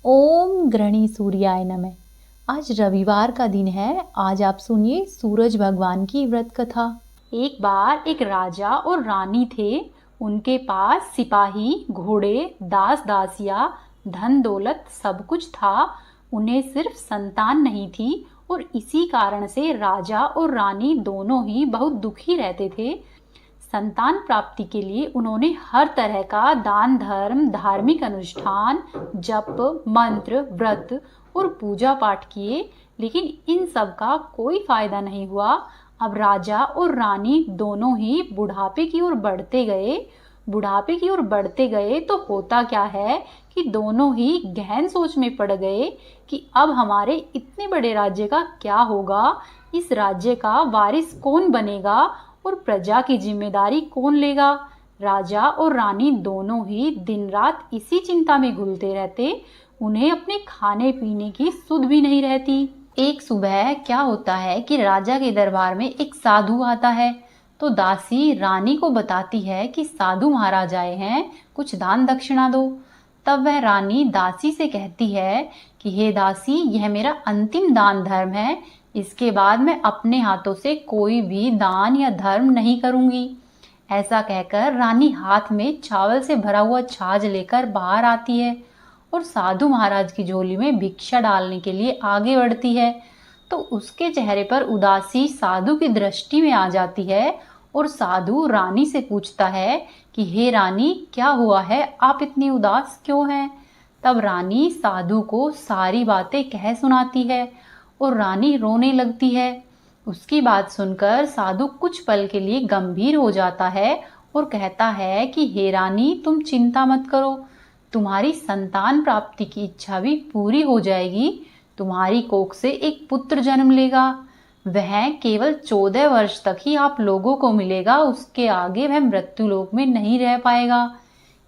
ओम गृणी सूर्याय नमः। आज रविवार का दिन है। आज आप सुनिए सूरज भगवान की व्रत कथा। एक बार एक राजा और रानी थे। उनके पास सिपाही, घोड़े, दास दासियां, धन दौलत सब कुछ था। उन्हें सिर्फ संतान नहीं थी और इसी कारण से राजा और रानी दोनों ही बहुत दुखी रहते थे। संतान प्राप्ति के लिए उन्होंने हर तरह का दान धर्म, धार्मिक अनुष्ठान, जप, मंत्र, व्रत और पूजा पाठ किए, लेकिन इन सब का कोई फायदा नहीं हुआ। अब राजा और रानी दोनों ही बुढ़ापे की ओर बढ़ते गए। बुढ़ापे की ओर बढ़ते गए तो होता क्या है कि दोनों ही गहन सोच में पड़ गए कि अब हमारे इतने बड़े राज्य का क्या होगा, इस राज्य का वारिस कौन बनेगा और प्रजा की जिम्मेदारी कौन लेगा। राजा और रानी दोनों ही दिन रात इसी चिंता में घुलते रहते। उन्हें अपने खाने पीने की सुध भी नहीं रहती। एक सुबह क्या होता है कि राजा के दरबार में एक साधु आता है। तो दासी रानी को बताती है कि साधु महाराज आए हैं, कुछ दान दक्षिणा दो। तब वह रानी दासी से कहती है कि हे दासी, यह मेरा अंतिम दान धर्म है। इसके बाद मैं अपने हाथों से कोई भी दान या धर्म नहीं करूंगी। ऐसा कहकर रानी हाथ में चावल से भरा हुआ छाछ लेकर बाहर आती है और साधु महाराज की झोली में भिक्षा डालने के लिए आगे बढ़ती है। तो उसके चेहरे पर उदासी साधु की दृष्टि में आ जाती है और साधु रानी से पूछता है कि हे रानी, क्या हुआ है, आप इतनी उदास क्यों हैं। तब रानी साधु को सारी बातें कह सुनाती है और रानी रोने लगती है। उसकी बात सुनकर साधु कुछ पल के लिए गंभीर हो जाता है और कहता है कि हे रानी, तुम चिंता मत करो, तुम्हारी संतान प्राप्ति की इच्छा भी पूरी हो जाएगी। तुम्हारी कोख से एक पुत्र जन्म लेगा। वह केवल 14 वर्ष तक ही आप लोगों को मिलेगा, उसके आगे वह मृत्यु लोक में नहीं रह पाएगा।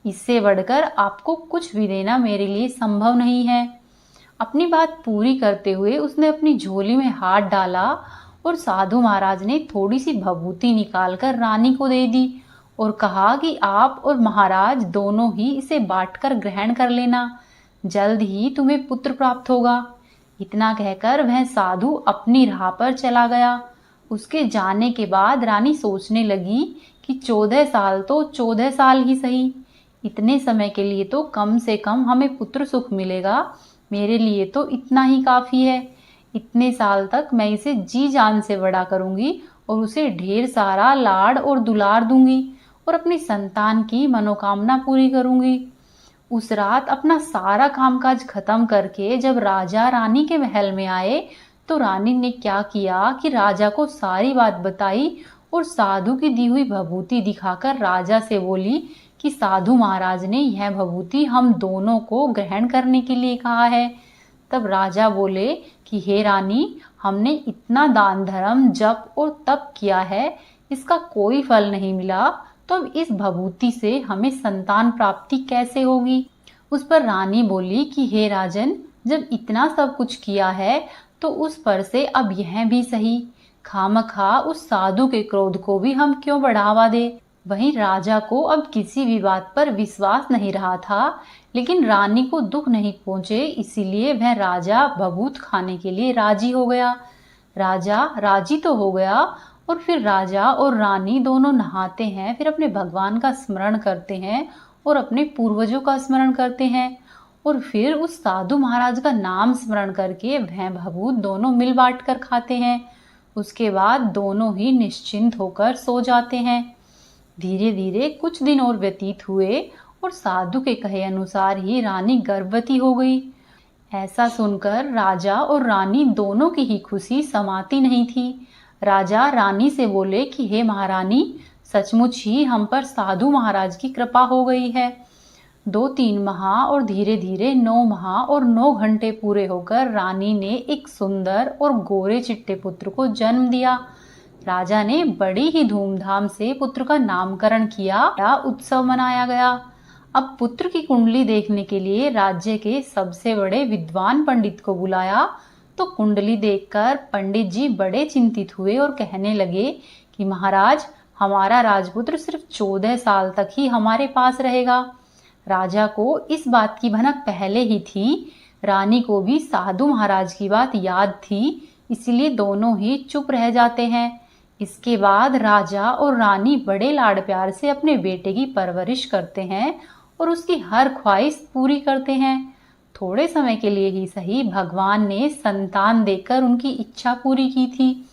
इससे बढ़कर आपको कुछ भी देना मेरे लिए संभव नहीं है। अपनी बात पूरी करते हुए उसने अपनी झोली में हाथ डाला और साधु महाराज ने थोड़ी सी भभूति निकालकर रानी को दे दी और कहा कि आप और महाराज दोनों ही इसे बांटकर ग्रहण कर लेना, जल्द ही तुम्हें पुत्र प्राप्त होगा। इतना कहकर वह साधु अपनी राह पर चला गया। उसके जाने के बाद रानी सोचने लगी कि 14 साल तो 14 साल ही सही, इतने समय के लिए तो कम से कम हमें पुत्र सुख मिलेगा। मेरे लिए तो इतना ही काफी है। इतने साल तक मैं इसे जी जान से बड़ा करूंगी और उसे ढेर सारा लाड और दुलार दूंगी और अपनी संतान की मनोकामना पूरी करूंगी। उस रात अपना सारा कामकाज खत्म करके जब राजा रानी के महल में आए तो रानी ने क्या किया कि राजा को सारी बात बताई और साधु की दी हुई भभूति दिखाकर राजा से बोली कि साधु महाराज ने यह भभूति हम दोनों को ग्रहण करने के लिए कहा है। तब राजा बोले कि हे रानी, हमने इतना दान धर्म, जप और तप किया है, इसका कोई फल नहीं मिला, तो अब इस भभूति से हमें संतान प्राप्ति कैसे होगी। उस पर रानी बोली कि हे राजन, जब इतना सब कुछ किया है तो उस पर से अब यह भी सही, खामखा उस साधु के क्रोध को भी हम क्यों बढ़ावा दे। वहीं राजा को अब किसी भी बात पर विश्वास नहीं रहा था, लेकिन रानी को दुख नहीं पहुंचे, इसीलिए वह राजा भभूत खाने के लिए राजी हो गया। राजा राजी तो हो गया और फिर राजा और रानी दोनों नहाते हैं, फिर अपने भगवान का स्मरण करते हैं और अपने पूर्वजों का स्मरण करते हैं और फिर उस साधु महाराज का नाम स्मरण करके वह भभूत दोनों मिल बांट कर खाते हैं। उसके बाद दोनों ही निश्चिंत होकर सो जाते हैं। धीरे धीरे कुछ दिन और व्यतीत हुए और साधु के कहे अनुसार ही रानी गर्भवती हो गई। ऐसा सुनकर राजा और रानी दोनों की ही खुशी समाती नहीं थी। राजा रानी से बोले कि हे महारानी, सचमुच ही हम पर साधु महाराज की कृपा हो गई है। 2-3 माह और धीरे धीरे 9 माह और 9 घंटे पूरे होकर रानी ने एक सुंदर और गोरे चिट्टे पुत्र को जन्म दिया। राजा ने बड़ी ही धूमधाम से पुत्र का नामकरण किया, उत्सव मनाया गया। अब पुत्र की कुंडली देखने के लिए राज्य के सबसे बड़े विद्वान पंडित को बुलाया। तो कुंडली देखकर पंडित जी बड़े चिंतित हुए और कहने लगे कि महाराज, हमारा राजपुत्र सिर्फ 14 साल तक ही हमारे पास रहेगा। राजा को इस बात की भनक पहले ही थी, रानी को भी साधु महाराज की बात याद थी, इसलिए दोनों ही चुप रह जाते हैं। इसके बाद राजा और रानी बड़े लाड़ प्यार से अपने बेटे की परवरिश करते हैं और उसकी हर ख्वाहिश पूरी करते हैं। थोड़े समय के लिए ही सही, भगवान ने संतान देकर उनकी इच्छा पूरी की थी।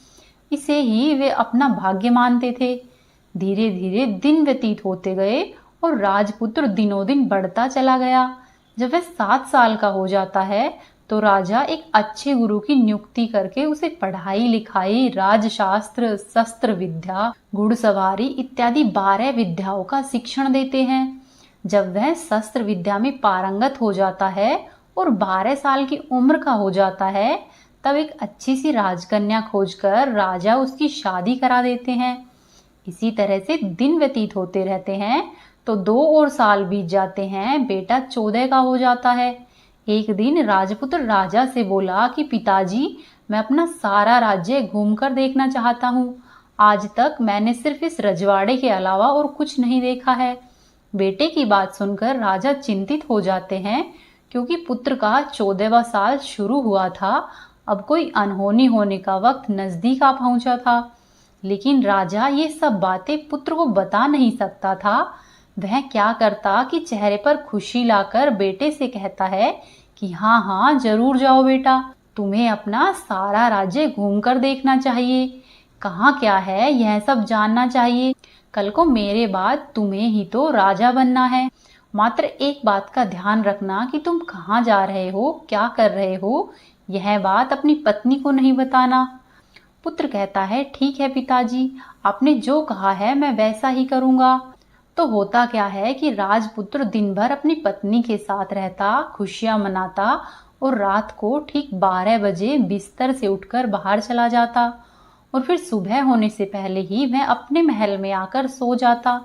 इसे ही वे अपना भाग्य मानते थे। धीरे धीरे दिन व्यतीत होते गए और राजपुत्र दिनों दिन बढ़ता चला गया। जब वह 7 साल का हो जाता है तो राजा एक अच्छे गुरु की नियुक्ति करके उसे पढ़ाई लिखाई, राजशास्त्र, शस्त्र विद्या, घुड़सवारी इत्यादि 12 विद्याओं का शिक्षण देते हैं। जब वह शस्त्र विद्या में पारंगत हो जाता है और 12 साल की उम्र का हो जाता है, तब एक अच्छी सी राजकन्या खोजकर राजा उसकी शादी करा देते हैं। इसी तरह से दिन व्यतीत होते रहते हैं तो 2 और साल बीत जाते हैं। बेटा 14 का हो जाता है। एक दिन राजपुत्र राजा से बोला कि पिताजी, मैं अपना सारा राज्य घूमकर देखना चाहता हूँ। आज तक मैंने सिर्फ इस रजवाड़े के अलावा और कुछ नहीं देखा है। बेटे की बात सुनकर राजा चिंतित हो जाते हैं, क्योंकि पुत्र का 14वां साल शुरू हुआ था। अब कोई अनहोनी होने का वक्त नजदीक आ पहुंचा था। लेकिन राजा ये सब बातें पुत्र को बता नहीं सकता था। वह क्या करता कि चेहरे पर खुशी लाकर बेटे से कहता है कि हाँ हाँ जरूर जाओ बेटा, तुम्हें अपना सारा राज्य घूमकर देखना चाहिए, कहाँ क्या है यह सब जानना चाहिए। कल को मेरे बाद तुम्हें ही तो राजा बनना है। मात्र एक बात का ध्यान रखना कि तुम कहाँ जा रहे हो, क्या कर रहे हो, यह बात अपनी पत्नी को नहीं बताना। पुत्र कहता है, ठीक है पिताजी, आपने जो कहा है मैं वैसा ही करूँगा। तो होता क्या है कि राजपुत्र दिन भर अपनी पत्नी के साथ रहता, खुशियां मनाता और रात को ठीक 12 बजे बिस्तर से उठकर बाहर चला जाता और फिर सुबह होने से पहले ही वह अपने महल में आकर सो जाता।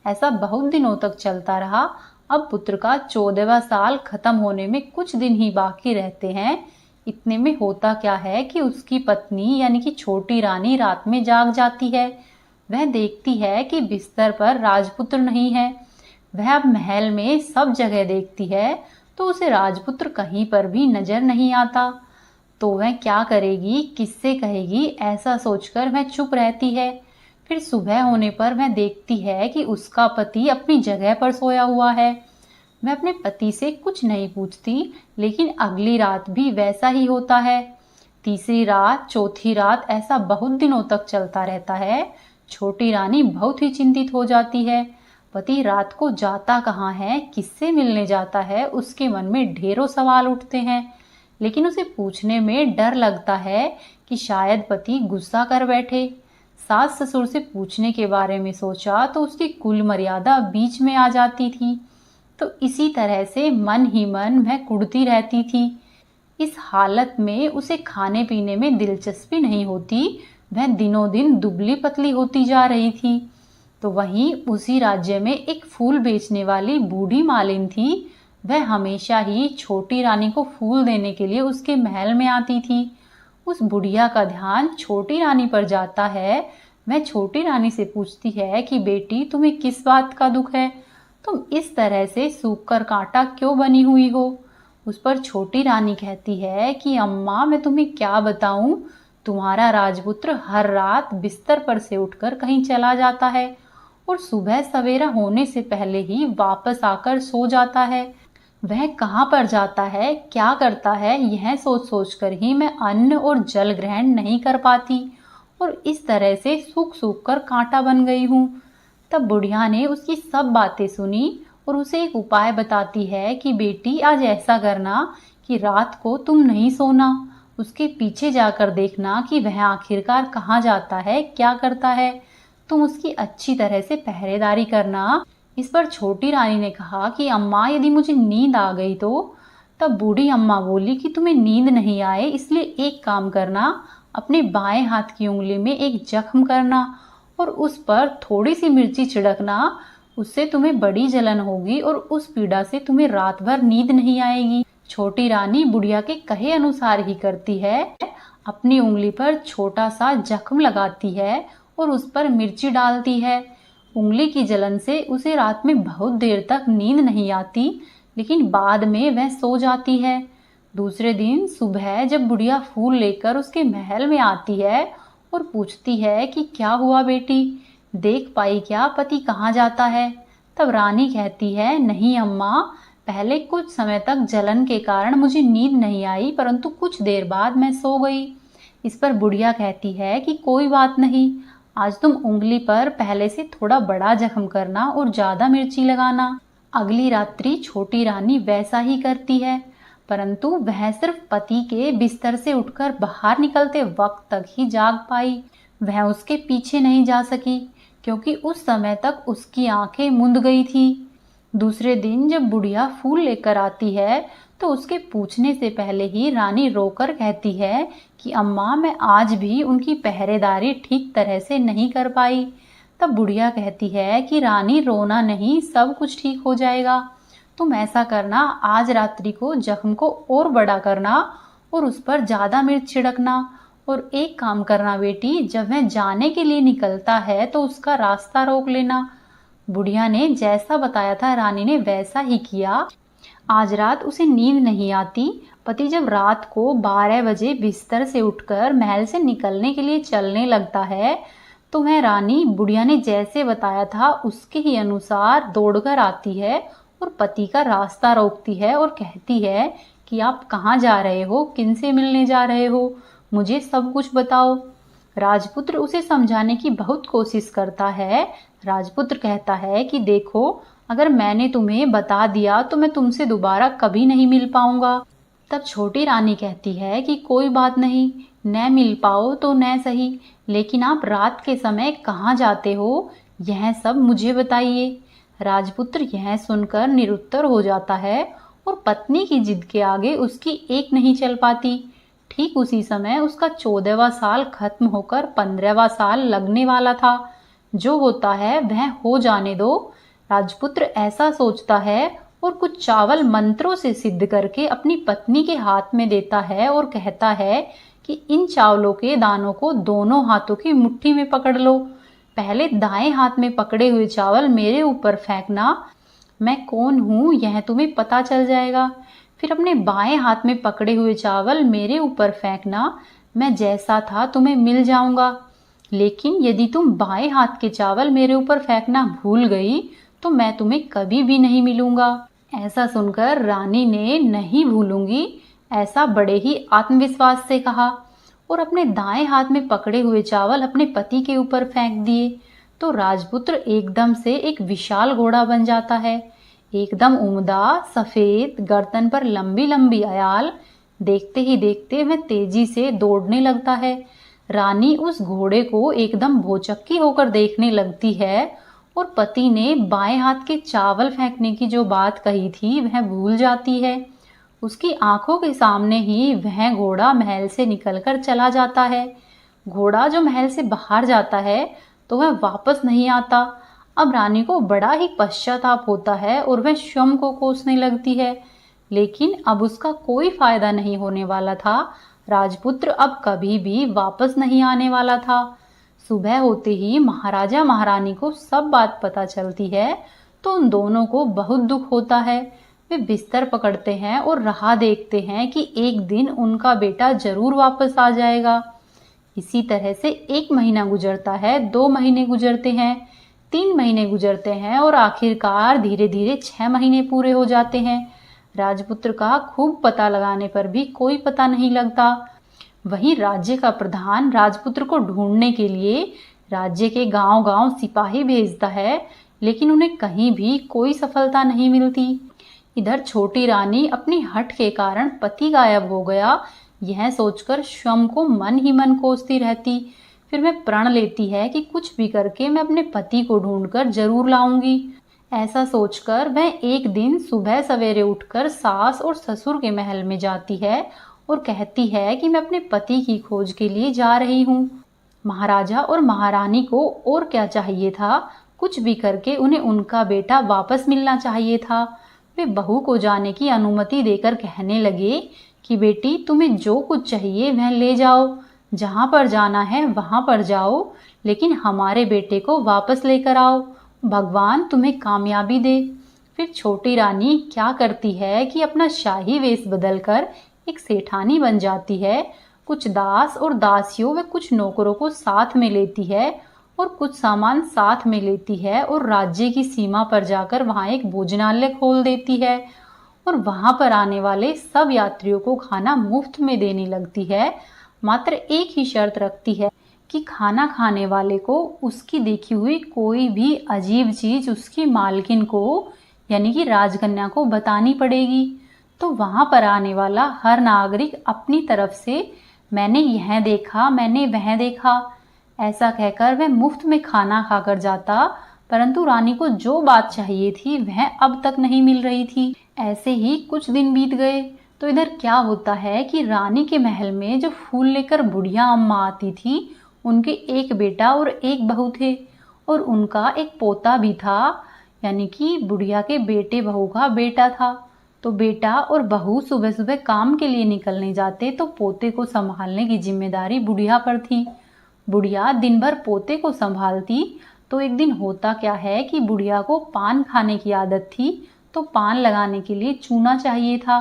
ऐसा बहुत दिनों तक चलता रहा। अब पुत्र का 14वां साल खत्म होने में कुछ दिन ही बाकी रहते हैं। इतने में होता क्या है कि उसकी पत्नी यानी कि छोटी रानी रात में जाग जाती है। वह देखती है कि बिस्तर पर राजपुत्र नहीं है। वह अब महल में सब जगह देखती है तो उसे राजपुत्र कहीं पर भी नजर नहीं आता। तो वह क्या करेगी, किससे कहेगी, ऐसा सोचकर वह चुप रहती है। फिर सुबह होने पर वह देखती है कि उसका पति अपनी जगह पर सोया हुआ है। वह अपने पति से कुछ नहीं पूछती, लेकिन अगली रात भी वैसा ही होता है। तीसरी रात, चौथी रात, ऐसा बहुत दिनों तक चलता रहता है। छोटी रानी बहुत ही चिंतित हो जाती है। पति रात को जाता कहाँ है, किससे मिलने जाता है, उसके मन में ढेरों सवाल उठते हैं। लेकिन उसे पूछने में डर लगता है कि शायद पति गुस्सा कर बैठे। सास ससुर से पूछने के बारे में सोचा तो उसकी कुल मर्यादा बीच में आ जाती थी। तो इसी तरह से मन ही मन वह कुढ़ती रहती थी। इस हालत में उसे खाने पीने में दिलचस्पी नहीं होती। वह दिनों दिन दुबली पतली होती जा रही थी। तो वहीं उसी राज्य में एक फूल बेचने वाली बूढ़ी मालिन थी। वह हमेशा ही छोटी रानी को फूल देने के लिए उसके महल में आती थी। उस बुढ़िया का ध्यान छोटी रानी पर जाता है। वह छोटी रानी से पूछती है कि बेटी, तुम्हें किस बात का दुख है, तुम इस तरह से सूख कर कांटा क्यों बनी हुई हो। उस पर छोटी रानी कहती है कि अम्मा, मैं तुम्हें क्या बताऊं, तुम्हारा राजपुत्र हर रात बिस्तर पर से उठकर कहीं चला जाता है और सुबह सवेरा होने से पहले ही वापस आकर सो जाता है। वह कहाँ पर जाता है, क्या करता है, यह सोच सोच कर ही मैं अन्न और जल ग्रहण नहीं कर पाती और इस तरह से सूख सूख कर कांटा बन गई हूँ। तब बुढ़िया ने उसकी सब बातें सुनी और उसे एक उपाय बताती है कि बेटी, आज ऐसा करना कि रात को तुम नहीं सोना, उसके पीछे जाकर देखना कि वह आखिरकार कहाँ जाता है, क्या करता है। तुम उसकी अच्छी तरह से पहरेदारी करना। इस पर छोटी रानी ने कहा कि अम्मा, यदि मुझे नींद आ गई तो। तब बूढ़ी अम्मा बोली कि तुम्हें नींद नहीं आए इसलिए एक काम करना, अपने बाएं हाथ की उंगली में एक जख्म करना और उस पर थोड़ी सी मिर्ची छिड़कना। उससे तुम्हें बड़ी जलन होगी और उस पीड़ा से तुम्हें रात भर नींद नहीं आएगी। छोटी रानी बुढ़िया के कहे अनुसार ही करती है। अपनी उंगली पर छोटा सा जख्म लगाती है और उस पर मिर्ची डालती है। उंगली की जलन से उसे रात में बहुत देर तक नींद नहीं आती, लेकिन बाद में वह सो जाती है। दूसरे दिन सुबह जब बुढ़िया फूल लेकर उसके महल में आती है और पूछती है कि क्या हुआ बेटी, देख पाई क्या पति कहाँ जाता है? तब रानी कहती है, नहीं अम्मा, पहले कुछ समय तक जलन के कारण मुझे नींद नहीं आई, परंतु कुछ देर बाद मैं सो गई। इस पर बुढ़िया कहती है कि कोई बात नहीं, आज तुम उंगली पर पहले से थोड़ा बड़ा जख्म करना और ज्यादा मिर्ची लगाना। अगली रात्रि छोटी रानी वैसा ही करती है, परंतु वह सिर्फ पति के बिस्तर से उठकर बाहर निकलते वक्त तक ही जाग पाई। वह उसके पीछे नहीं जा सकी, क्योंकि उस समय तक उसकी आंखें मुंद गई थी। दूसरे दिन जब बुढ़िया फूल लेकर आती है तो उसके पूछने से पहले ही रानी रोकर कहती है कि अम्मा, मैं आज भी उनकी पहरेदारी ठीक तरह से नहीं कर पाई। तब बुढ़िया कहती है कि रानी, रोना नहीं, सब कुछ ठीक हो जाएगा। तुम ऐसा करना, आज रात्रि को जख्म को और बड़ा करना और उस पर ज्यादा मिर्च छिड़कना, और एक काम करना बेटी, जब वह जाने के लिए निकलता है तो उसका रास्ता रोक लेना। बुढ़िया ने जैसा बताया था रानी ने वैसा ही किया। आज रात उसे नींद नहीं आती। पति जब रात को 12 बजे बिस्तर से उठकर महल से निकलने के लिए चलने लगता है तो वह रानी बुढ़िया ने जैसे बताया था उसके ही अनुसार दौड़कर आती है और पति का रास्ता रोकती है और कहती है कि आप कहाँ जा रहे हो, किनसे मिलने जा रहे हो, मुझे सब कुछ बताओ। राजपुत्र उसे समझाने की बहुत कोशिश करता है। राजपुत्र कहता है कि देखो, अगर मैंने तुम्हें बता दिया तो मैं तुमसे दोबारा कभी नहीं मिल पाऊंगा। तब छोटी रानी कहती है कि कोई बात नहीं, न मिल पाओ तो न सही, लेकिन आप रात के समय कहाँ जाते हो, यह सब मुझे बताइए। राजपुत्र यह सुनकर निरुत्तर हो जाता है और पत्नी की जिद के आगे उसकी एक नहीं चल पाती। ठीक उसी समय उसका 14वां साल खत्म होकर 15वां साल लगने वाला था। जो होता है वह हो जाने दो। राजपुत्र ऐसा सोचता है और कुछ चावल मंत्रों से सिद्ध करके अपनी पत्नी के हाथ में देता है और कहता है कि इन चावलों के दानों को दोनों हाथों की मुट्ठी में पकड़ लो। पहले दाएं हाथ में पकड़े हुए चावल मेरे ऊपर फेंकना, मैं कौन हूँ यह तुम्हें पता चल जाएगा। फिर अपने बाएं हाथ में पकड़े हुए चावल मेरे ऊपर फेंकना, मैं जैसा था तुम्हें मिल जाऊंगा। लेकिन यदि तुम बाएं हाथ के चावल मेरे ऊपर फेंकना भूल गई तो मैं तुम्हें कभी भी नहीं मिलूंगा। ऐसा सुनकर रानी ने नहीं भूलूंगी ऐसा बड़े ही आत्मविश्वास से कहा और अपने दाएं हाथ में पकड़े हुए चावल अपने पति के ऊपर फेंक दिए। तो राजपुत्र एकदम से एक विशाल घोड़ा बन जाता है, एकदम उम्दा, सफेद, गर्दन पर लंबी लंबी अयाल। देखते ही देखते वह तेजी से दौड़ने लगता है। रानी उस घोड़े को एकदम भौचक्की होकर देखने लगती है और पति ने बाएं हाथ के चावल फेंकने की जो बात कही थी वह भूल जाती है। उसकी आंखों के सामने ही वह घोड़ा महल से निकलकर चला जाता है। घोड़ा जो महल से बाहर जाता है तो वह वापस नहीं आता। अब रानी को बड़ा ही पश्चाताप होता है और वह स्वयं को कोसने लगती है, लेकिन अब उसका कोई फायदा नहीं होने वाला था। राजपुत्र अब कभी भी वापस नहीं आने वाला था। सुबह होते ही महाराजा महारानी को सब बात पता चलती है तो उन दोनों को बहुत दुख होता है। वे बिस्तर पकड़ते हैं और राह देखते हैं कि एक दिन उनका बेटा जरूर वापस आ जाएगा। इसी तरह से 1 महीना गुजरता है, 2 महीने गुजरते हैं, 3 महीने गुजरते हैं और आखिरकार धीरे धीरे 6 महीने पूरे हो जाते हैं। राजपुत्र का खूब पता लगाने पर भी कोई पता नहीं लगता। वहीं राज्य का प्रधान राजपुत्र को ढूंढने के लिए राज्य के गांव-गांव सिपाही भेजता है, लेकिन उन्हें कहीं भी कोई सफलता नहीं मिलती। इधर छोटी रानी अपनी हठ के कारण पति गायब हो गया यह सोचकर स्वयं को मन ही मन कोसती रहती। फिर वह प्रण लेती है कि कुछ भी करके मैं अपने पति को ढूंढकर जरूर लाऊंगी। ऐसा सोचकर वह एक दिन सुबह सवेरे उठकर सास और ससुर के महल में जाती है और कहती है कि मैं अपने पति की खोज के लिए जा रही हूँ। महाराजा और महारानी को और क्या चाहिए था, कुछ भी करके उन्हें उनका बेटा वापस मिलना चाहिए था। वे बहू को जाने की अनुमति देकर कहने लगे कि बेटी, तुम्हें जो कुछ चाहिए वह ले जाओ, जहाँ पर जाना है वहाँ पर जाओ, लेकिन हमारे बेटे को वापस लेकर आओ भगवान तुम्हें कामयाबी दे। फिर छोटी रानी क्या करती है कि अपना शाही वेश बदलकर एक सेठानी बन जाती है। कुछ दास और दासियों व कुछ नौकरों को साथ में लेती है और कुछ सामान साथ में लेती है और राज्य की सीमा पर जाकर वहाँ एक भोजनालय खोल देती है और वहाँ पर आने वाले सब यात्रियों को खाना मुफ्त में देने लगती है। मात्र एक ही शर्त रखती है कि खाना खाने वाले को उसकी देखी हुई कोई भी अजीब चीज उसकी मालकिन को यानी कि राजकन्या को बतानी पड़ेगी। तो वहां पर आने वाला हर नागरिक अपनी तरफ से मैंने यह देखा, मैंने वह देखा, ऐसा कहकर वह मुफ्त में खाना खाकर जाता। परंतु रानी को जो बात चाहिए थी वह अब तक नहीं मिल रही थी। ऐसे ही कुछ दिन बीत गए। तो इधर क्या होता है कि रानी के महल में जो फूल लेकर बुढ़िया अम्मा आती थी, उनके एक बेटा और एक बहू थे और उनका एक पोता भी था, यानी कि बुढ़िया के बेटे बहू का बेटा था। तो बेटा और बहू सुबह सुबह काम के लिए निकलने जाते तो पोते को संभालने की जिम्मेदारी बुढ़िया पर थी। बुढ़िया दिन भर पोते को संभालती। तो एक दिन होता क्या है कि बुढ़िया को पान खाने की आदत थी, तो पान लगाने के लिए चूना चाहिए था।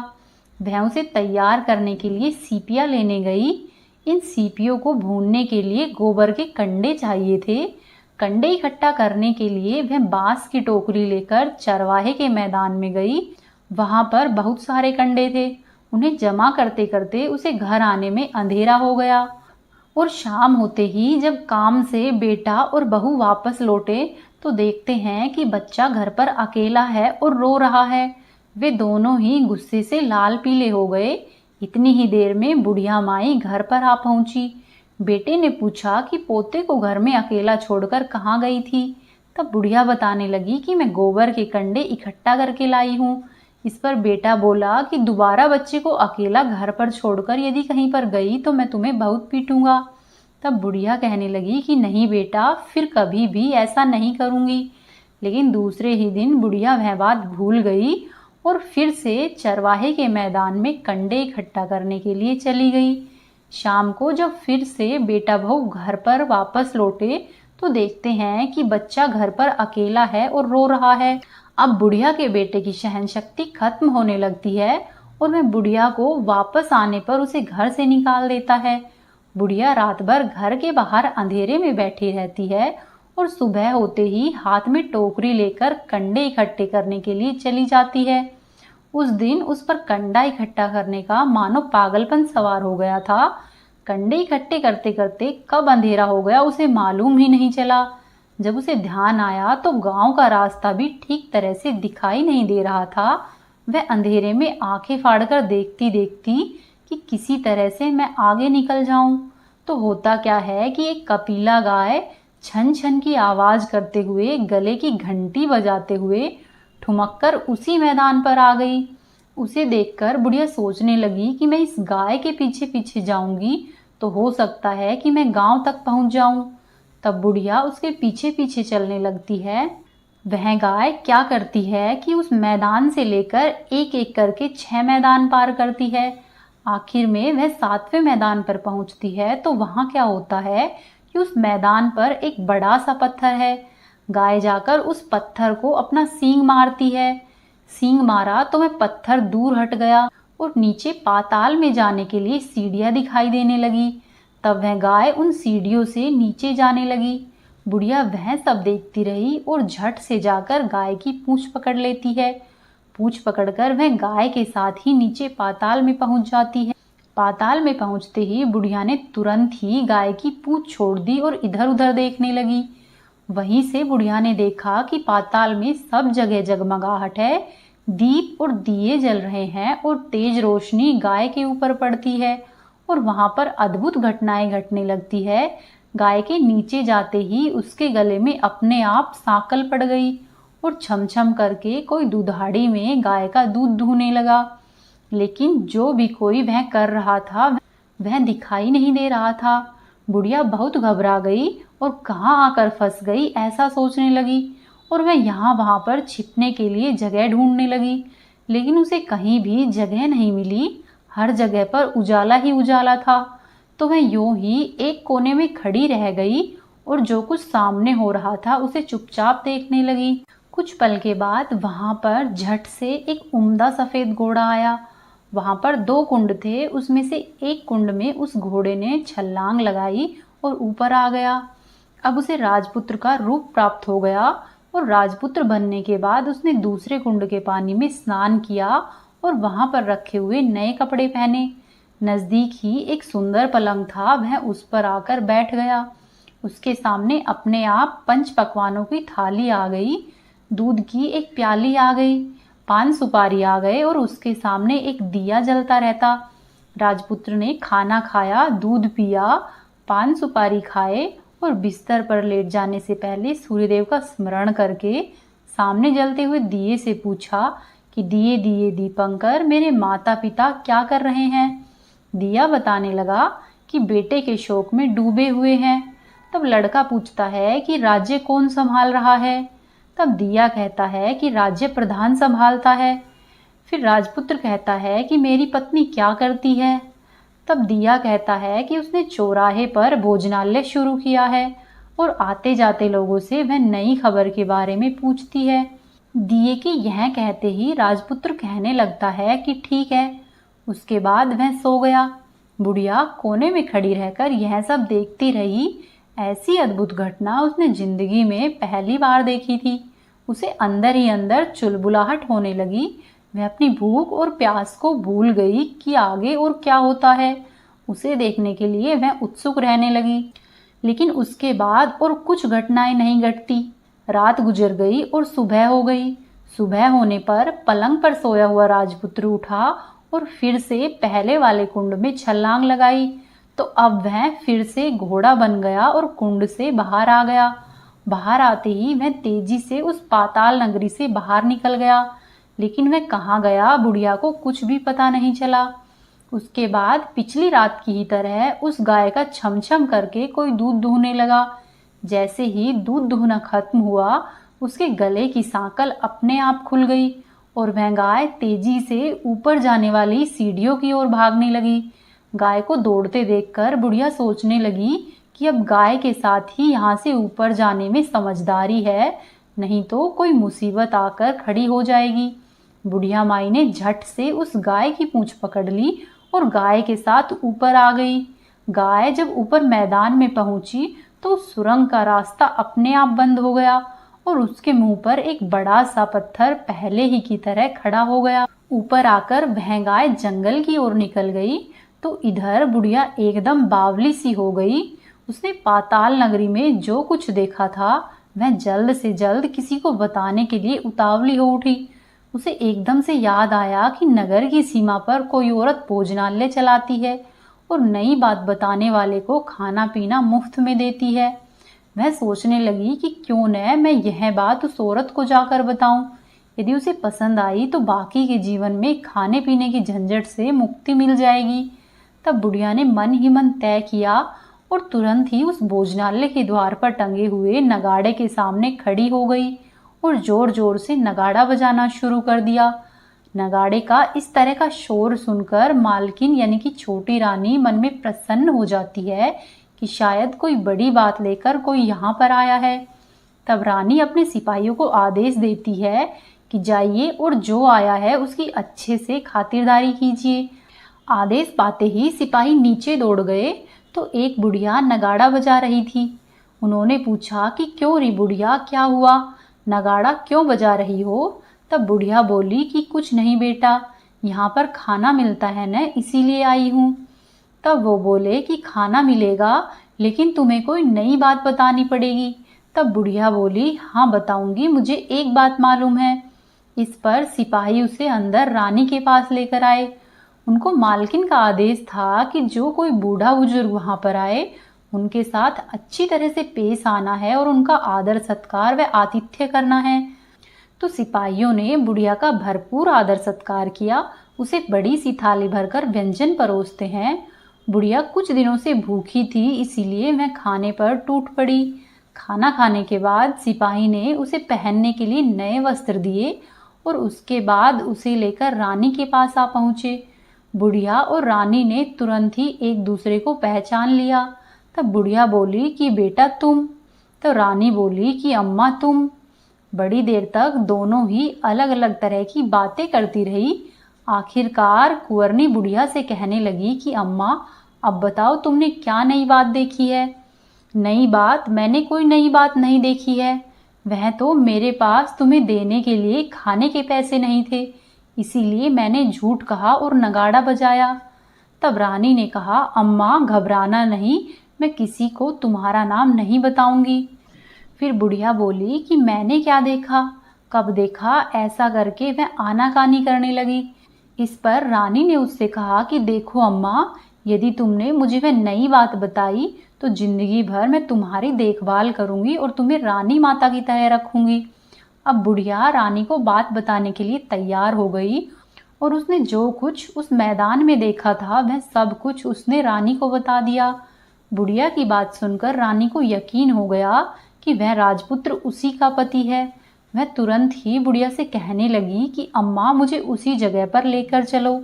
वह उसे तैयार करने के लिए सीपियाँ लेने गई। इन सीपियों को भूनने के लिए गोबर के कंडे चाहिए थे। कंडे इकट्ठा करने के लिए वह बांस की टोकरी लेकर चरवाहे के मैदान में गई। वहां पर बहुत सारे कंडे थे। उन्हें जमा करते करते उसे घर आने में अंधेरा हो गया और शाम होते ही जब काम से बेटा और बहू वापस लौटे तो देखते हैं कि बच्चा घर पर अकेला है और रो रहा है। वे दोनों ही गुस्से से लाल पीले हो गए। इतनी ही देर में बुढ़िया माई घर पर आ पहुंची। बेटे ने पूछा कि पोते को घर में अकेला छोड़कर कहाँ गई थी। तब बुढ़िया बताने लगी कि मैं गोबर के कंडे इकट्ठा करके लाई हूँ। इस पर बेटा बोला कि दोबारा बच्चे को अकेला घर पर छोड़कर यदि कहीं पर गई तो मैं तुम्हें बहुत पीटूंगा। तब बुढ़िया कहने लगी कि नहीं बेटा, फिर कभी भी ऐसा नहीं करूंगी। लेकिन दूसरे ही दिन बुढ़िया वह बात भूल गई और फिर से चरवाहे के मैदान में कंडे इकट्ठा करने के लिए चली गई। शाम को जब फिर से बेटा बहू घर पर वापस लौटे तो देखते हैं कि बच्चा घर पर अकेला है और रो रहा है। अब बुढ़िया के बेटे की सहनशक्ति खत्म होने लगती है और वह बुढ़िया को वापस आने पर उसे घर से निकाल देता है। बुढ़िया रात भर घर के बाहर अंधेरे में बैठी रहती है और सुबह होते ही हाथ में टोकरी लेकर कंडे इकट्ठे करने के लिए चली जाती है। उस दिन उस पर कंडा इकट्ठा करने का मानो पागलपन सवार हो गया था। कंडे इकट्ठे करते करते कब अंधेरा हो गया उसे मालूम ही नहीं चला। जब उसे ध्यान आया तो गांव का रास्ता भी ठीक तरह से दिखाई नहीं दे रहा था। वह अंधेरे में आंखें फाड़कर देखती देखती कि किसी तरह से मैं आगे निकल जाऊं। तो होता क्या है कि एक कपिला गाय छन छन की आवाज करते हुए, गले की घंटी बजाते हुए ठुमक कर उसी मैदान पर आ गई। उसे देखकर बुढ़िया सोचने लगी कि मैं इस गाय के पीछे पीछे जाऊंगी तो हो सकता है कि मैं गांव तक पहुंच जाऊं। तब बुढ़िया उसके पीछे पीछे चलने लगती है। वह गाय क्या करती है कि उस मैदान से लेकर एक एक करके 6 मैदान पार करती है। आखिर में वह 7वें मैदान पर पहुंचती है तो वहां क्या होता है कि उस मैदान पर एक बड़ा सा पत्थर है। गाय जाकर उस पत्थर को अपना सींग मारती है। सींग मारा तो वह पत्थर दूर हट गया और नीचे पाताल में जाने के लिए सीढ़ियां दिखाई देने लगी। तब वह गाय उन सीढ़ियों से नीचे जाने लगी। बुढ़िया वह सब देखती रही और झट से जाकर गाय की पूंछ पकड़ लेती है। पूंछ पकड़कर वह गाय के साथ ही नीचे पाताल में पहुंच जाती है। पाताल में पहुंचते ही बुढ़िया ने तुरंत ही गाय की पूंछ छोड़ दी और इधर उधर देखने लगी। वहीं से बुढ़िया ने देखा कि पाताल में सब जगह जगमगाहट है, दीप और दिए जल रहे हैं और तेज रोशनी गाय के ऊपर पड़ती है और वहां पर अद्भुत घटनाएं घटने लगती है। गाय के नीचे जाते ही उसके गले में अपने आप सांकल पड़ गई और छम छम करके कोई दुधाड़ी में गाय का दूध दूहने लगा। लेकिन जो भी कोई वह कर रहा था वह दिखाई नहीं दे रहा था। बुढ़िया बहुत घबरा गई और कहाँ आकर फंस गई ऐसा सोचने लगी और वह यहाँ वहां पर छिपने के लिए जगह ढूंढने लगी। लेकिन उसे कहीं भी जगह नहीं मिली। हर जगह पर उजाला ही उजाला था। तो वह यूं ही एक कोने में खड़ी रह गई और जो कुछ सामने हो रहा था उसे चुपचाप देखने लगी। कुछ पल के बाद वहां पर झट से एक उम्दा सफेद घोड़ा आया। वहां पर 2 कुंड थे, उसमें से एक कुंड में उस घोड़े ने छलांग लगाई और ऊपर आ गया। अब उसे राजपुत्र का रूप प्राप्त हो गया और राजपुत्र बनने के बाद उसने दूसरे कुंड के पानी में स्नान किया और वहां पर रखे हुए नए कपड़े पहने। नजदीक ही एक सुंदर पलंग था, वह उस पर आकर बैठ गया। उसके सामने अपने आप 5 पकवानों की थाली आ गई, दूध की एक प्याली आ गई, 5 सुपारी आ गए और उसके सामने एक दिया जलता रहता। राजपुत्र ने खाना खाया, दूध पिया, 5 सुपारी खाए और बिस्तर पर लेट जाने से पहले सूर्यदेव का स्मरण करके सामने जलते हुए दिए से पूछा कि दिए दिए दीपंकर, मेरे माता पिता क्या कर रहे हैं। दिया बताने लगा कि बेटे के शोक में डूबे हुए हैं। तब लड़का पूछता है कि राज्य कौन संभाल रहा है। तब दिया कहता है कि राज्य प्रधान संभालता है। फिर राजपुत्र कहता है कि मेरी पत्नी क्या करती है। तब दिया कहता है कि उसने चौराहे पर भोजनालय शुरू किया है और आते जाते लोगों से वह नई खबर के बारे में पूछती है। दिए की यह कहते ही राजपुत्र कहने लगता है कि ठीक है। उसके बाद वह सो गया। बुढ़िया कोने में खड़ी रहकर यह सब देखती रही। ऐसी अद्भुत घटना उसने जिंदगी में पहली बार देखी थी। उसे अंदर ही अंदर चुलबुलाहट होने लगी। वह अपनी भूख और प्यास को भूल गई कि आगे और क्या होता है। उसे देखने के लिए वह उत्सुक रहने लगी। लेकिन उसके बाद और कुछ घटनाएं नहीं घटती। रात गुजर गई और सुबह हो गई। सुबह होने पर पलंग पर सोया हुआ राजपुत्र उठा और फिर से पहले वाले कुंड में छलांग लगाई। तो अब वह फिर से घोड़ा बन गया और कुंड से बाहर आ गया। बाहर आते ही वह तेजी से उस पाताल नगरी से बाहर निकल गया। लेकिन वह कहाँ गया, बुढ़िया को कुछ भी पता नहीं चला। उसके बाद पिछली रात की ही तरह उस गाय का छम छम करके कोई दूध दूहने लगा। जैसे ही दूध दूहना खत्म हुआ, उसके गले की सांकल अपने आप खुल गई और वह गाय तेजी से ऊपर जाने वाली सीढ़ियों की ओर भागने लगी। गाय को दौड़ते देखकर बुढ़िया सोचने लगी कि अब गाय के साथ ही यहाँ से ऊपर जाने में समझदारी है, नहीं तो कोई मुसीबत आकर खड़ी हो जाएगी। बुढ़िया माई ने झट से उस गाय की पूंछ पकड़ ली और गाय के साथ ऊपर आ गई। गाय जब ऊपर मैदान में पहुंची तो सुरंग का रास्ता अपने आप बंद हो गया और उसके मुंह पर एक बड़ा सा पत्थर पहले ही की तरह खड़ा हो गया। ऊपर आकर वह गाय जंगल की ओर निकल गई तो इधर बुढ़िया एकदम बावली सी हो गई। उसने पाताल नगरी में जो कुछ देखा था वह जल्द से जल्द किसी को बताने के लिए उतावली हो उठी। उसे एकदम से याद आया कि नगर की सीमा पर कोई औरत भोजनालय चलाती है और नई बात बताने वाले को खाना पीना मुफ्त में देती है। वह सोचने लगी कि क्यों न मैं यह बात उस औरत को जाकर बताऊं। यदि उसे पसंद आई तो बाकी के जीवन में खाने पीने की झंझट से मुक्ति मिल जाएगी। तब बुढ़िया ने मन ही मन तय किया और तुरंत ही उस भोजनालय के द्वार पर टंगे हुए नगाड़े के सामने खड़ी हो गई और जोर जोर से नगाड़ा बजाना शुरू कर दिया। नगाड़े का इस तरह का शोर सुनकर मालकिन यानी कि छोटी रानी मन में प्रसन्न हो जाती है कि शायद कोई बड़ी बात लेकर कोई यहाँ पर आया है। तब रानी अपने सिपाहियों को आदेश देती है कि जाइए और जो आया है उसकी अच्छे से खातिरदारी कीजिए। आदेश पाते ही सिपाही नीचे दौड़ गए तो एक बुढ़िया नगाड़ा बजा रही थी। उन्होंने पूछा कि क्यों री बुढ़िया, क्या हुआ, नगाड़ा क्यों बजा रही हो। तब बुढ़िया बोली कि कुछ नहीं बेटा, यहाँ पर खाना मिलता है न, इसीलिए आई हूँ। तब वो बोले कि खाना मिलेगा लेकिन तुम्हें कोई नई बात बतानी पड़ेगी। तब बुढ़िया बोली हाँ बताऊंगी, मुझे एक बात मालूम है। इस पर सिपाही उसे अंदर रानी के पास लेकर आए। उनको मालकिन का आदेश था कि जो कोई बूढ़ा बुजुर्ग वहां पर आए उनके साथ अच्छी तरह से पेश आना है और उनका आदर सत्कार व आतिथ्य करना है। तो सिपाहियों ने बुढ़िया का भरपूर आदर सत्कार किया। उसे बड़ी सी थाली भरकर व्यंजन परोसते हैं। बुढ़िया कुछ दिनों से भूखी थी, इसीलिए वह खाने पर टूट पड़ी। खाना खाने के बाद सिपाही ने उसे पहनने के लिए नए वस्त्र दिए और उसके बाद उसे लेकर रानी के पास आ पहुंचे। बुढ़िया और रानी ने तुरंत ही एक दूसरे को पहचान लिया। तब बुढ़िया बोली कि बेटा तुम। तो रानी बोली कि अम्मा तुम। बड़ी देर तक दोनों ही अलग अलग तरह की बातें करती रही। आखिरकार कुंवरनी बुढ़िया से कहने लगी कि अम्मा अब बताओ तुमने क्या नई बात देखी है। नई बात? मैंने कोई नई बात नहीं देखी है। वह तो मेरे पास तुम्हें देने के लिए खाने के पैसे नहीं थे, इसीलिए मैंने झूठ कहा और नगाड़ा बजाया। तब रानी ने कहा, अम्मा घबराना नहीं, मैं किसी को तुम्हारा नाम नहीं बताऊंगी। फिर बुढ़िया बोली कि मैंने क्या देखा, कब देखा? ऐसा करके वह आनाकानी करने लगी। इस पर रानी ने उससे कहा कि देखो अम्मा, यदि तुमने मुझे वह नई बात बताई तो जिंदगी भर मैं तुम्हारी देखभाल करूंगी और तुम्हें रानी माता की तरह रखूंगी। अब बुढ़िया रानी को बात बताने के लिए तैयार हो गई और उसने जो कुछ उस मैदान में देखा था वह सब कुछ उसने रानी को बता दिया। बुढ़िया की बात सुनकर रानी को यकीन हो गया कि वह राजपुत्र उसी का पति है। वह तुरंत ही बुढ़िया से कहने लगी कि अम्मा मुझे उसी जगह पर लेकर चलो।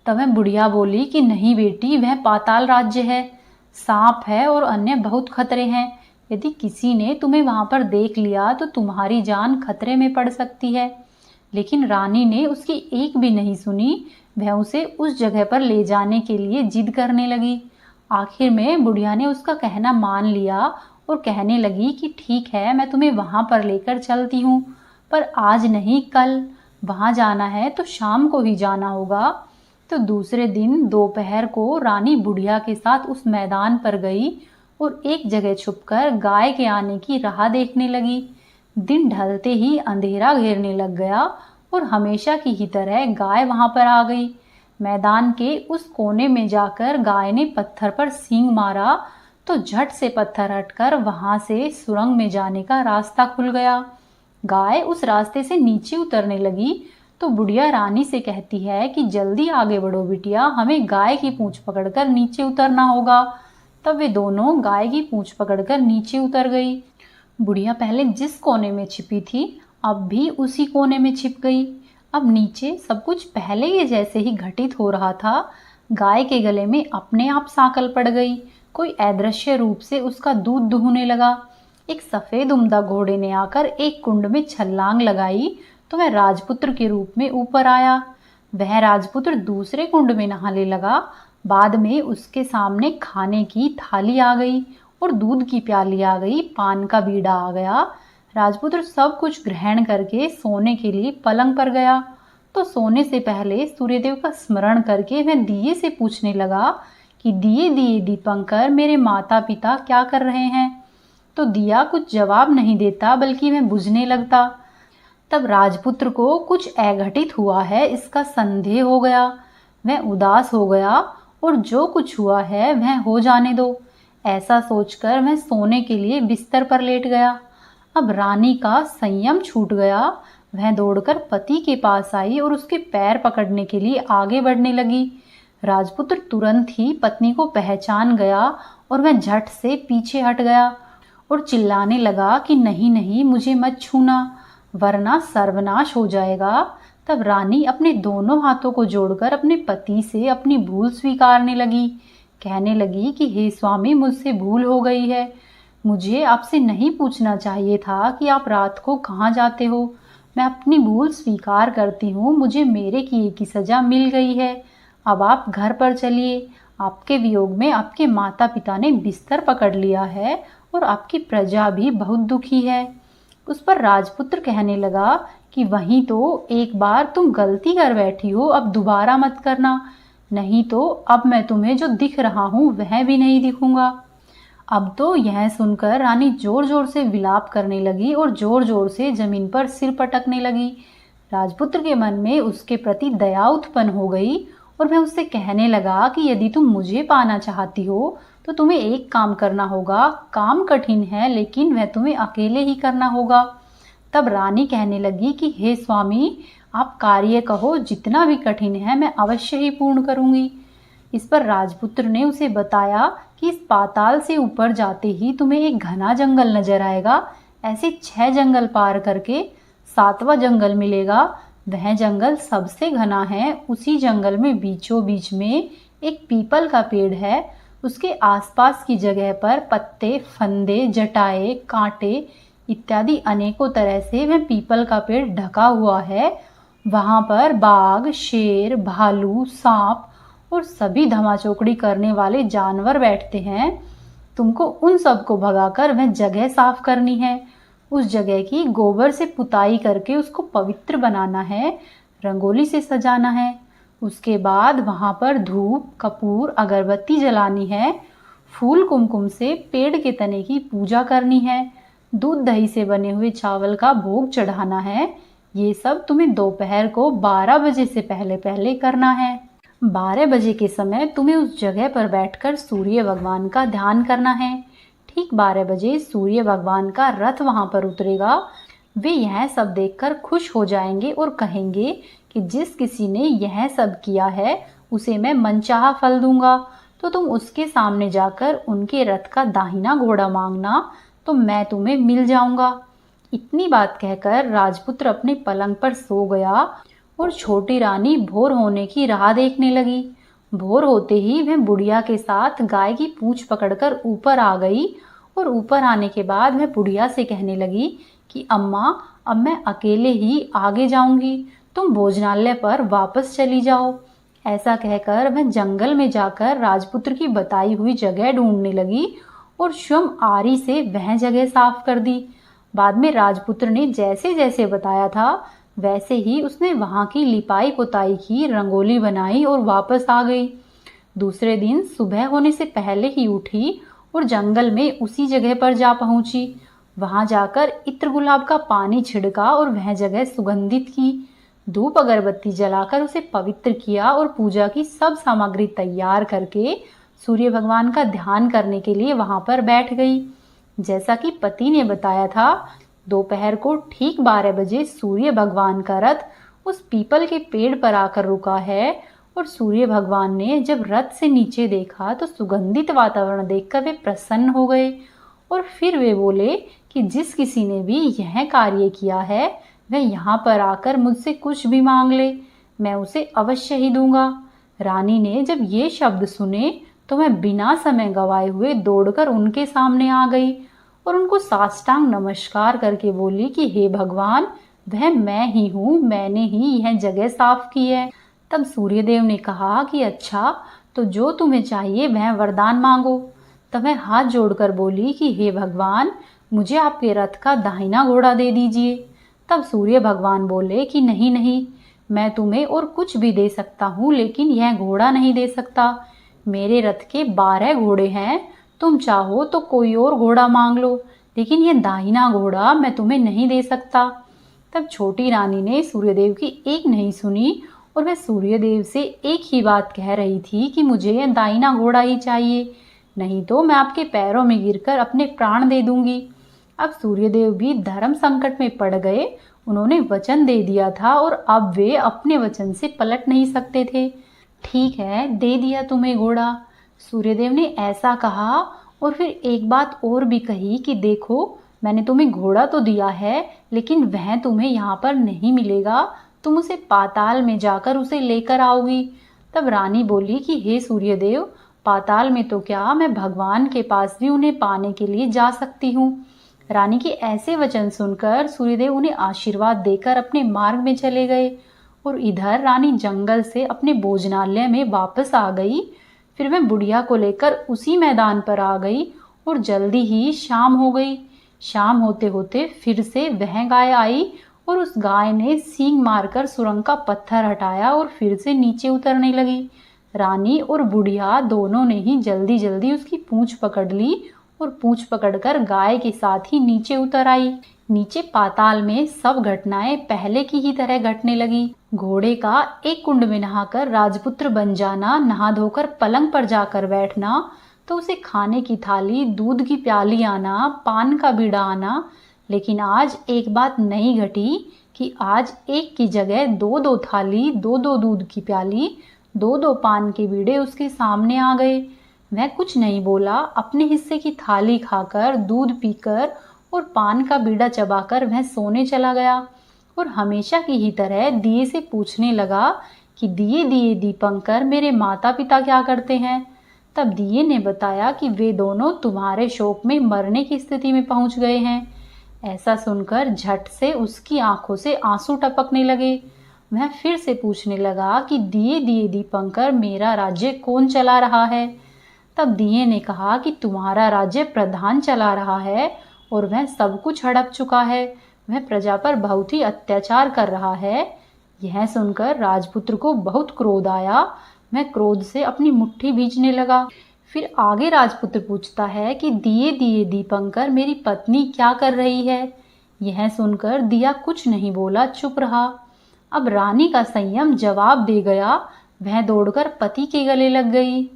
तब वह बुढ़िया बोली कि नहीं बेटी, वह पाताल राज्य है, सांप है और अन्य बहुत खतरे हैं। यदि किसी ने तुम्हें वहां पर देख लिया तो तुम्हारी जान खतरे में पड़ सकती है। लेकिन रानी ने उसकी एक भी नहीं सुनी। वह उसे उस जगह पर ले जाने के लिए जिद करने लगी। आखिर में बुढ़िया ने उसका कहना मान लिया और कहने लगी कि ठीक है, मैं तुम्हें वहां पर लेकर चलती हूँ, पर आज नहीं कल। वहां जाना है तो शाम को ही जाना होगा। तो दूसरे दिन दोपहर को रानी बुढ़िया के साथ उस मैदान पर गई और एक जगह छुपकर गाय के आने की राह देखने लगी। दिन ढलते ही अंधेरा घेरने लग गया और हमेशा की ही तरह गाय वहां पर आ गई। मैदान के उस कोने में जाकर गाय ने पत्थर पर सींग मारा तो झट से पत्थर हटकर वहां से सुरंग में जाने का रास्ता खुल गया। गाय उस रास्ते से नीचे उतरने लगी तो बुढ़िया रानी से कहती है कि जल्दी आगे बढ़ो बिटिया, हमें गाय की पूंछ पकड़कर नीचे उतरना होगा। तब वे दोनों गाय की पूंछ पकड़कर नीचे उतर गई। बुढ़िया पहले जिस कोने में छिपी थी अब भी उसी कोने में छिप गई। अब नीचे सब कुछ पहले के जैसे ही घटित हो रहा था। गाय के गले में अपने आप सांकल पड़ गई। कोई अदृश्य रूप से उसका दूध दुहने लगा। एक सफेद उम्दा घोड़े ने आकर एक कुंड में छलांग लगाई तो वह राजपुत्र के रूप में ऊपर आया। वह राजपुत्र दूसरे कुंड में नहाने लगा। बाद में उसके सामने खाने की थाली आ गई और दूध की प्याली आ गई, पान का बीड़ा आ गया। राजपुत्र सब कुछ ग्रहण करके सोने के लिए पलंग पर गया तो सोने से पहले सूर्यदेव का स्मरण करके वह दिए से पूछने लगा कि दिए दिए दीपंकर, मेरे माता पिता क्या कर रहे हैं? तो दिया कुछ जवाब नहीं देता बल्कि वह बुझने लगता। तब राजपुत्र को कुछ अघटित हुआ है इसका संदेह हो गया। वह उदास हो गया और जो कुछ हुआ है वह हो जाने दो, ऐसा सोचकर वह सोने के लिए बिस्तर पर लेट गया। अब रानी का संयम छूट गया। वह दौड़कर पति के पास आई और उसके पैर पकड़ने के लिए आगे बढ़ने लगी। राजपुत्र तुरंत ही पत्नी को पहचान गया और वह झट से पीछे हट गया और चिल्लाने लगा कि नहीं नहीं, मुझे मत छूना वरना सर्वनाश हो जाएगा। तब रानी अपने दोनों हाथों को जोड़कर अपने पति से अपनी भूल स्वीकारने लगी। कहने लगी कि हे स्वामी, मुझसे भूल हो गई है। मुझे आपसे नहीं पूछना चाहिए था कि आप रात को कहाँ जाते हो। मैं अपनी भूल स्वीकार करती हूँ। मुझे मेरे किए की सजा मिल गई है। अब आप घर पर चलिए। आपके वियोग में आपके माता पिता ने बिस्तर पकड़ लिया है और आपकी प्रजा भी बहुत दुखी है। उस पर राजपुत्र कहने लगा कि वहीं तो एक बार तुम गलती कर बैठी हो, अब दोबारा मत करना, नहीं तो अब मैं तुम्हें जो दिख रहा हूँ वह भी नहीं दिखूंगा। अब तो यह सुनकर रानी जोर जोर से विलाप करने लगी और जोर जोर से जमीन पर सिर पटकने लगी। राजपुत्र के मन में उसके प्रति दया उत्पन्न हो गई और वह उससे कहने लगा कि यदि तुम मुझे पाना चाहती हो तो तुम्हें एक काम करना होगा। काम कठिन है लेकिन वह तुम्हें अकेले ही करना होगा। तब रानी कहने लगी कि हे स्वामी, आप कार्य कहो, जितना भी कठिन है मैं अवश्य ही पूर्ण करूंगी। इस पर राजपुत्र ने उसे बताया कि इस पाताल से ऊपर जाते ही तुम्हें एक घना जंगल नजर आएगा। ऐसे 6 जंगल पार करके 7वां जंगल मिलेगा। वह जंगल सबसे घना है। उसी जंगल में बीचों बीच में एक पीपल का पेड़ है। उसके आसपास की जगह पर पत्ते, फंदे, जटाए, कांटे इत्यादि अनेकों तरह से वह पीपल का पेड़ ढका हुआ है। वहां पर बाघ, शेर, भालू, सांप और सभी धमाचौकड़ी करने वाले जानवर बैठते हैं। तुमको उन सबको भगाकर वह जगह साफ करनी है। उस जगह की गोबर से पुताई करके उसको पवित्र बनाना है, रंगोली से सजाना है। उसके बाद वहां पर धूप, कपूर, अगरबत्ती जलानी है। फूल कुमकुम से पेड़ के तने की पूजा करनी है। दूध दही से बने हुए चावल का भोग चढ़ाना है। ये सब तुम्हें दोपहर को 12 बजे से पहले पहले करना है। 12 बजे के समय तुम्हें उस जगह पर बैठकर सूर्य भगवान का ध्यान करना है। ठीक 12 बजे सूर्य भगवान का रथ वहां पर उतरेगा। वे यह सब देखकर खुश हो जाएंगे और कहेंगे कि जिस किसी ने यह सब किया है उसे मैं मनचाहा फल दूंगा। तो तुम उसके सामने जाकर उनके रथ का दाहिना घोड़ा मांगना, तो मैं तुम्हें मिल जाऊंगा। इतनी बात कहकर राजपुत्र अपने पलंग पर सो गया और छोटी रानी भोर होने की राह देखने लगी। भोर होते ही वह बुढ़िया के साथ गाय की पूंछ पकड़कर ऊपर आ गई और ऊपर आने के बाद वह बुढ़िया से कहने लगी कि अम्मा, अब मैं अकेले ही आगे जाऊंगी, तुम भोजनालय पर वापस चली जाओ। ऐसा कहकर वह जंगल में जाकर राजपुत्र की बताई हुई जगह ढूंढने लगी और स्वयं आरी से वह जगह साफ कर दी। बाद में राजपुत्र ने जैसे जैसे बताया था वैसे ही उसने वहां की लिपाई पुताई की, रंगोली बनाई और वापस आ गई। दूसरे दिन सुबह होने से पहले ही उठी और जंगल में उसी जगह पर जा पहुंची। वहां जाकर इत्र गुलाब का पानी छिड़का और वह जगह सुगंधित की। धूप अगरबत्ती जलाकर उसे पवित्र किया और पूजा की सब सामग्री तैयार करके सूर्य भगवान का ध्यान करने के लिए वहां पर बैठ गई। जैसा कि पति ने बताया था, दोपहर को ठीक 12 बजे सूर्य भगवान का रथ उस पीपल के पेड़ पर आकर रुका है और सूर्य भगवान ने जब रथ से नीचे देखा तो सुगंधित वातावरण देखकर वे प्रसन्न हो गए और फिर वे बोले कि जिस किसी ने भी यह कार्य किया है वह यहाँ पर आकर मुझसे कुछ भी मांग ले, मैं उसे अवश्य ही दूंगा। रानी ने जब ये शब्द सुने तो मैं बिना समय गवाए हुए दौड़कर उनके सामने आ गई और उनको साष्टांग नमस्कार करके बोली कि हे भगवान, वह मैं ही हूँ, मैंने ही यह जगह साफ की है। तब सूर्यदेव ने कहा कि अच्छा, तो जो तुम्हें चाहिए वह वरदान मांगो। तब वह हाथ जोड़कर बोली कि हे भगवान, मुझे आपके रथ का दाहिना घोड़ा दे दीजिए। तब सूर्य भगवान बोले कि नहीं नहीं, मैं तुम्हें और कुछ भी दे सकता हूँ लेकिन यह घोड़ा नहीं दे सकता। मेरे रथ के 12 घोड़े हैं, तुम चाहो तो कोई और घोड़ा मांग लो, लेकिन यह दाहिना घोड़ा मैं तुम्हें नहीं दे सकता। तब छोटी रानी ने सूर्यदेव की एक नहीं सुनी और वह सूर्यदेव से एक ही बात कह रही थी कि मुझे यह दाहिना घोड़ा ही चाहिए, नहीं तो मैं आपके पैरों में गिरकर अपने प्राण दे दूंगी। अब सूर्यदेव भी धर्म संकट में पड़ गए। उन्होंने वचन दे दिया था और अब वे अपने वचन से पलट नहीं सकते थे। ठीक है, दे दिया तुम्हें घोड़ा, सूर्यदेव ने ऐसा कहा और फिर एक बात और भी कही कि देखो, मैंने तुम्हें घोड़ा तो दिया है लेकिन वह तुम्हें यहाँ पर नहीं मिलेगा, तुम उसे पाताल में जाकर उसे लेकर आओगी। तब रानी बोली कि हे सूर्यदेव, पाताल में तो क्या, मैं भगवान के पास भी उन्हें पाने के लिए जा सकती हूँ। रानी के ऐसे वचन सुनकर सूर्यदेव उन्हें आशीर्वाद देकर अपने मार्ग में चले गए और इधर रानी जंगल से अपने भोजनालय में वापस आ गई। फिर वह बुढ़िया को लेकर उसी मैदान पर आ गई और जल्दी ही शाम हो गई। शाम होते होते फिर से वह गाय आई और उस गाय ने सींग मारकर सुरंग का पत्थर हटाया और फिर से नीचे उतरने लगी। रानी और बुढ़िया दोनों ने ही जल्दी जल्दी उसकी पूंछ पकड़ ली और पूंछ पकड़कर गाय के साथ ही नीचे उतर आई। नीचे पाताल में सब घटनाएं पहले की ही तरह घटने लगी। घोड़े का एक कुंड में नहाकर राजपुत्र बन जाना, नहा धोकर पलंग पर जाकर बैठना, तो उसे खाने की थाली, दूध की प्याली आना, पान का बीड़ा आना। लेकिन आज एक बात नहीं घटी कि आज एक की जगह 2-2 थाली, 2-2 दूध की प्याली, 2-2 पान के बीड़े उसके सामने आ गए। वह कुछ नहीं बोला, अपने हिस्से की थाली खाकर, दूध पीकर और पान का बीड़ा चबाकर वह सोने चला गया और हमेशा की ही तरह दिए से पूछने लगा कि दिए दिए दीपंकर, मेरे माता पिता क्या करते हैं। तब दिए ने बताया कि वे दोनों तुम्हारे शोक में मरने की स्थिति में पहुंच गए हैं। ऐसा सुनकर झट से उसकी आंखों से आंसू टपकने लगे। वह फिर से पूछने लगा कि दिए दिए दीपंकर, मेरा राज्य कौन चला रहा है? तब दिए ने कहा कि तुम्हारा राज्य प्रधान चला रहा है और वह सब कुछ हड़प चुका है। वह प्रजा पर बहुत ही अत्याचार कर रहा है। यह सुनकर राजपुत्र को बहुत क्रोध आया। वह क्रोध से अपनी मुट्ठी भींचने लगा। फिर आगे राजपुत्र पूछता है कि दिए दिए दीपंकर, मेरी पत्नी क्या कर रही है? यह सुनकर दिया कुछ नहीं बोला, चुप रहा। अब रानी का संयम जवाब दे गया। वह दौड़कर पति के गले लग गई।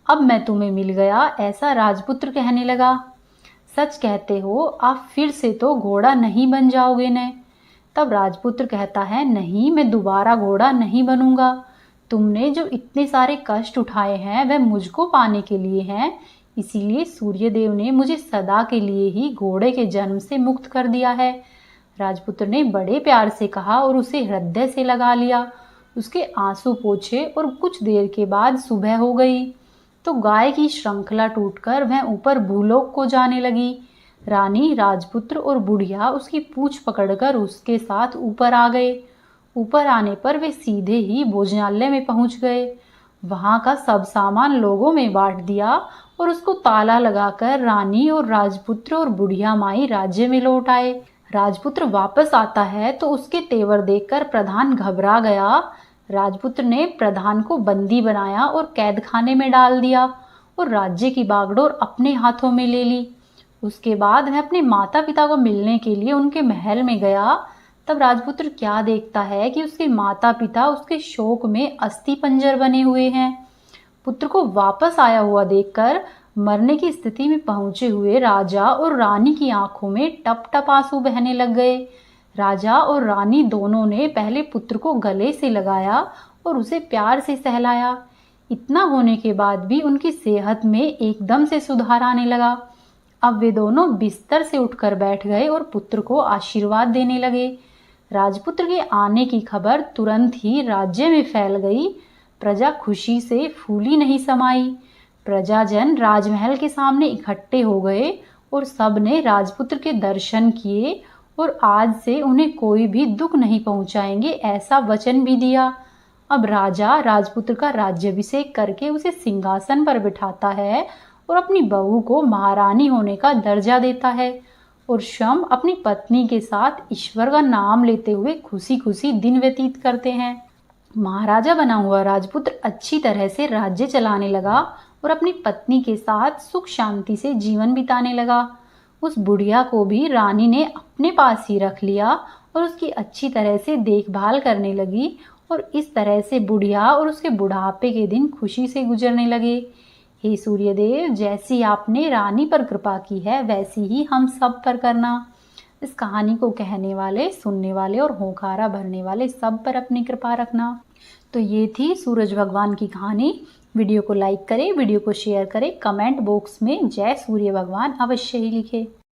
अब मैं तुम्हें मिल गया, ऐसा राजपुत्र कहने लगा। सच कहते हो, आप फिर से तो घोड़ा नहीं बन जाओगे न? तब राजपुत्र कहता है, नहीं, मैं दोबारा घोड़ा नहीं बनूंगा। तुमने जो इतने सारे कष्ट उठाए हैं वह मुझको पाने के लिए हैं। इसीलिए सूर्यदेव ने मुझे सदा के लिए ही घोड़े के जन्म से मुक्त कर दिया है। राजपुत्र ने बड़े प्यार से कहा और उसे हृदय से लगा लिया। उसके आंसू पोंछे और कुछ देर के बाद सुबह हो गई तो गाय की श्रृंखला टूटकर वह ऊपर भूलोक को जाने लगी। रानी, राजपुत्र और बुढ़िया उसकी पूंछ पकड़कर उसके साथ ऊपर आ गए। ऊपर आने पर वे सीधे ही भोजनालय में पहुंच गए। वहां का सब सामान लोगों में बांट दिया और उसको ताला लगाकर रानी और राजपुत्र और बुढ़िया माई राज्य में लौट आए। राजपुत्र वापस आता है तो उसके तेवर देखकर प्रधान घबरा गया। राजपुत्र ने प्रधान को बंदी बनाया और कैद खाने में डाल दिया और राज्य की बागडोर अपने हाथों में ले ली। उसके बाद वह अपने माता पिता को मिलने के लिए उनके महल में गया। तब राजपुत्र क्या देखता है कि उसके माता पिता उसके शोक में अस्थि पंजर बने हुए हैं। पुत्र को वापस आया हुआ देखकर मरने की स्थिति में पहुंचे हुए राजा और रानी की आंखों में टप टप आंसू बहने लग गए। राजा और रानी दोनों ने पहले पुत्र को गले से लगाया और उसे प्यार से सहलाया। इतना होने के बाद भी उनकी सेहत में एकदम से सुधार आने लगा। अब वे दोनों बिस्तर से उठकर बैठ गए और पुत्र को आशीर्वाद देने लगे। राजपुत्र के आने की खबर तुरंत ही राज्य में फैल गई। प्रजा खुशी से फूली नहीं समाई। प्रजाजन राजमहल के सामने इकट्ठे हो गए और सब ने राजपुत्र के दर्शन किए और आज से उन्हें कोई भी दुख नहीं पहुंचाएंगे, ऐसा वचन भी दिया। अब राजा राजपुत्र का राज्याभिषेक करके उसे सिंहासन पर बिठाता है और अपनी बहू को महारानी होने का दर्जा देता है और शम अपनी पत्नी के साथ ईश्वर का नाम लेते हुए खुशी खुशी दिन व्यतीत करते हैं। महाराजा बना हुआ राजपुत्र अच्छी तरह से राज्य चलाने लगा और अपनी पत्नी के साथ सुख शांति से जीवन बिताने लगा। उस बुढ़िया को भी रानी ने अपने पास ही रख लिया और उसकी अच्छी तरह से देखभाल करने लगी और इस तरह से बुढ़िया और उसके बुढ़ापे के दिन खुशी से गुजरने लगे। हे सूर्यदेव, जैसी आपने रानी पर कृपा की है वैसी ही हम सब पर करना। इस कहानी को कहने वाले, सुनने वाले और होकारा भरने वाले सब पर अपनी कृपा रखना। तो ये थी सूरज भगवान की कहानी। वीडियो को लाइक करें, वीडियो को शेयर करें, कमेंट बॉक्स में जय सूर्य भगवान अवश्य ही लिखें।